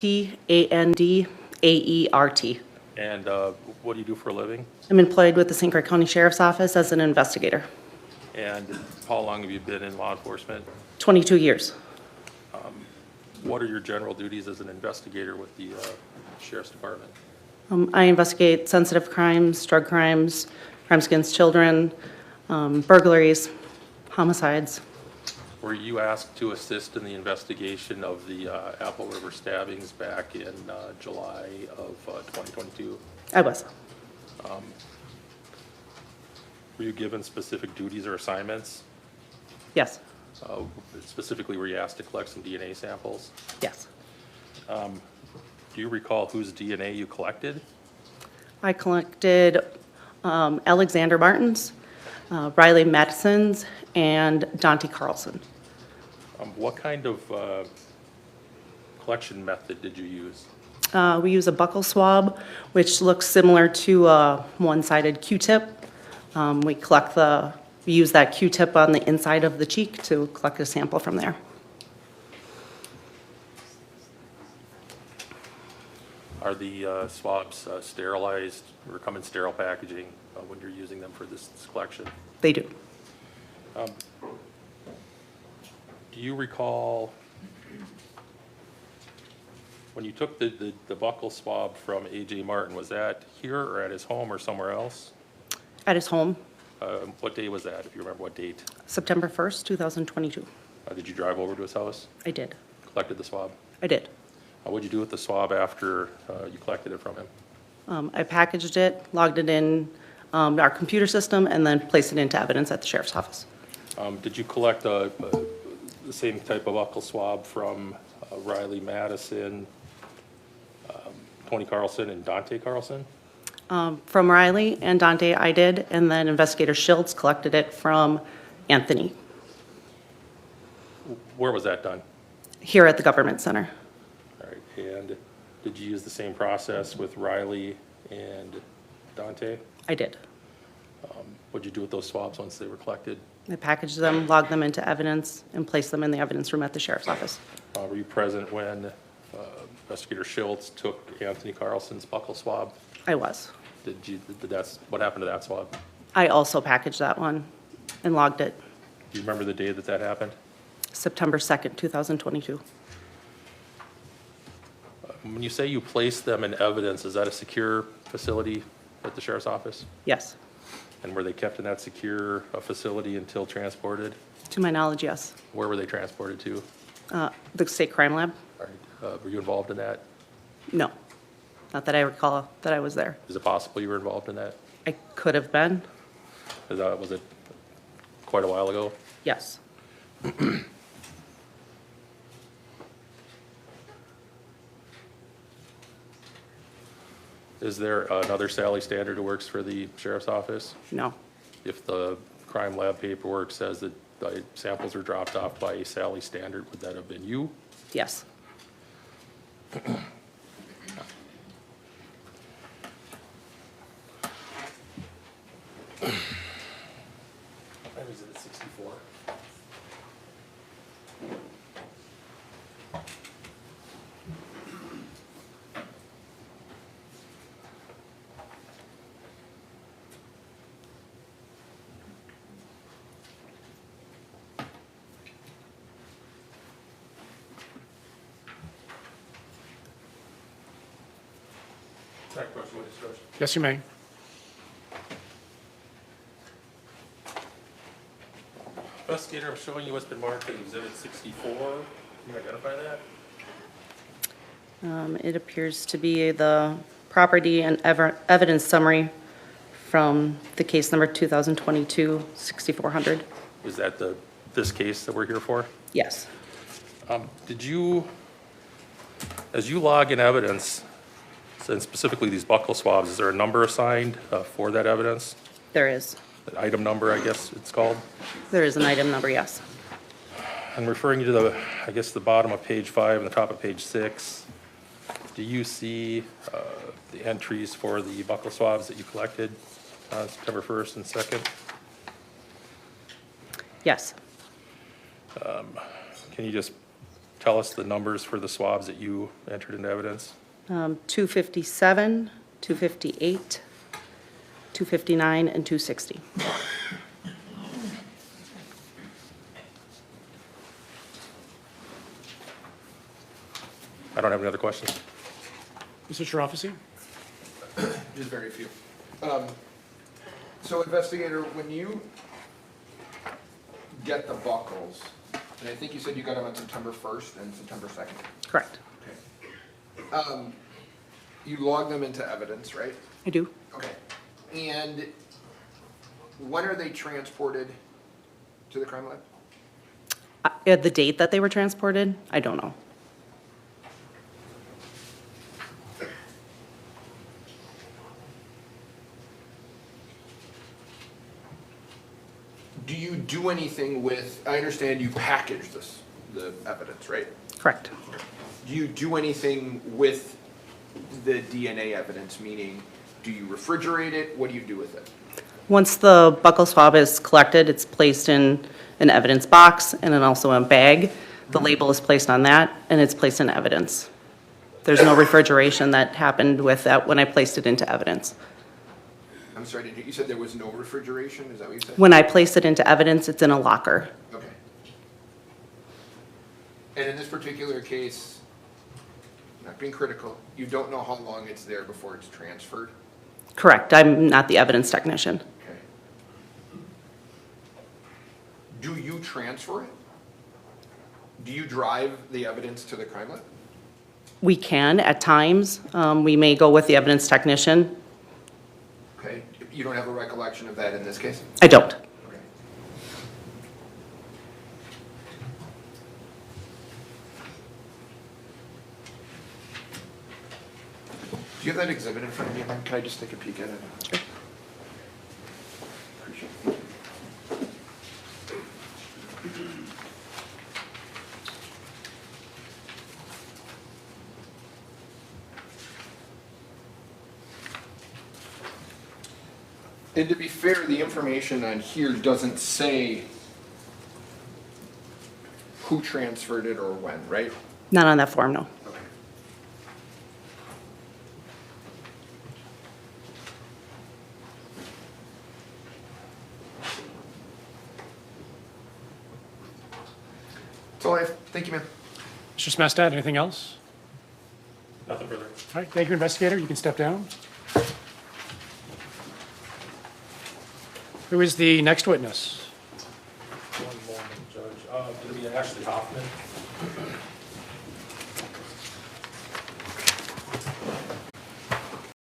Tandaert. And what do you do for a living? I'm employed with the St. Croix County Sheriff's Office as an investigator. And how long have you been in law enforcement? 22 years. What are your general duties as an investigator with the Sheriff's Department? I investigate sensitive crimes, drug crimes, crimes against children, burglaries, homicides. Were you asked to assist in the investigation of the Apple River stabbings back in July of 2022? I was. Were you given specific duties or assignments? Yes. Specifically, were you asked to collect some DNA samples? Yes. Do you recall whose DNA you collected? I collected Alexander Martin's, Riley Madison's, and Dante Carlson. What kind of collection method did you use? We use a buccal swab, which looks similar to a one-sided Q-tip. We use that Q-tip on the inside of the cheek to collect a sample from there. Are the swabs sterilized or come in sterile packaging when you're using them for this collection? They do. Do you recall when you took the buccal swab from A.J. Martin, was that here or at his home or somewhere else? At his home, What day was that, if you remember what date? September 1st, 2022. Did you drive over to his house? I did. Collected the swab? I did. What'd you do with the swab after you collected it from him? I packaged it, logged it in our computer system, and then placed it into evidence at the sheriff's office. Did you collect the same type of buccal swab from Riley Madison, Tony Carlson, and Dante Carlson? From Riley and Dante, I did, and then Investigator Schultz collected it from Anthony Where was that done? here at the Government Center. All right, and did you use the same process with Riley and Dante? I did. What'd you do with those swabs once they were collected? I packaged them, logged them into evidence, and placed them in the evidence room at the sheriff's office. Were you present when Investigator Schultz took Anthony Carlson's buccal swab? I was. What happened to that swab? I also packaged that one and logged it. Do you remember the day that happened? September 2nd, 2022. When you say you placed them in evidence, is that a secure facility at the sheriff's office? Yes. And were they kept in that secure facility until transported? To my knowledge, yes. Where were they transported to? The state crime lab? All right. Were you involved in that? No. Not that I recall that I was there. Is it possible you were involved in that? I could have been. Was it quite a while ago? Yes. Is there another Sally Standaert who works for the sheriff's office? No. If the crime lab paperwork says that the samples were dropped off by Sally Standaert, would that have been you? Yes. What is it at 64? Second question, what is yours? Yes, you may. Investigator, I'm showing you what's been marked as Exhibit 64. Can you identify that? It appears to be the property and evidence summary from the case number 2022-6400. Is that this case that we're here for? Yes. Did you, as you log in evidence, and specifically these buccal swabs, is there a number assigned for that evidence? There is. An item number, I guess it's called? There is an item number, yes. I'm referring you to the, I guess, the bottom of page 5 and the top of page 6. Do you see the entries for the buccal swabs that you collected on September 1st and 2nd? Yes. Can you just tell us the numbers for the swabs that you entered into evidence? 257, 258, 259, and 260. I don't have any other questions. Mr. Shirafisi? Just very few. So investigator, when you get the buckles, and I think you said you got them on September 1st and September 2nd. Correct. Okay. You log them into evidence, right? I do. Okay. And when are they transported to the crime lab? At the date that they were transported, I don't know. Do you do anything with, I understand you package this, the evidence, right? Correct. Do you do anything with the DNA evidence, meaning do you refrigerate it? What do you do with it? Once the buccal swab is collected, it's placed in an evidence box and then also a bag. The label is placed on that, and it's placed in evidence. There's no refrigeration that happened with that when I placed it into evidence. I'm sorry, you said there was no refrigeration? Is that what you said? When I place it into evidence, it's in a locker. Okay. And in this particular case, not being critical, you don't know how long it's there before it's transferred? Correct. I'm not the evidence technician. Okay. Do you transfer it? Do you drive the evidence to the crime lab? We can at times. We may go with the evidence technician. Okay. You don't have a recollection of that in this case? I don't. Okay. Do you have that exhibit in front of you, man? Can I just take a peek at it? Sure. Appreciate it. And to be fair, the information on here doesn't say who transferred it or when, right? Not on that form, no. Okay. That's all I have. Thank you, man. Mr. Smestad, anything else? Nothing further. All right, thank you, investigator. You can step down. Who is the next witness? One moment, Judge. It'll be Ashley Hoffman.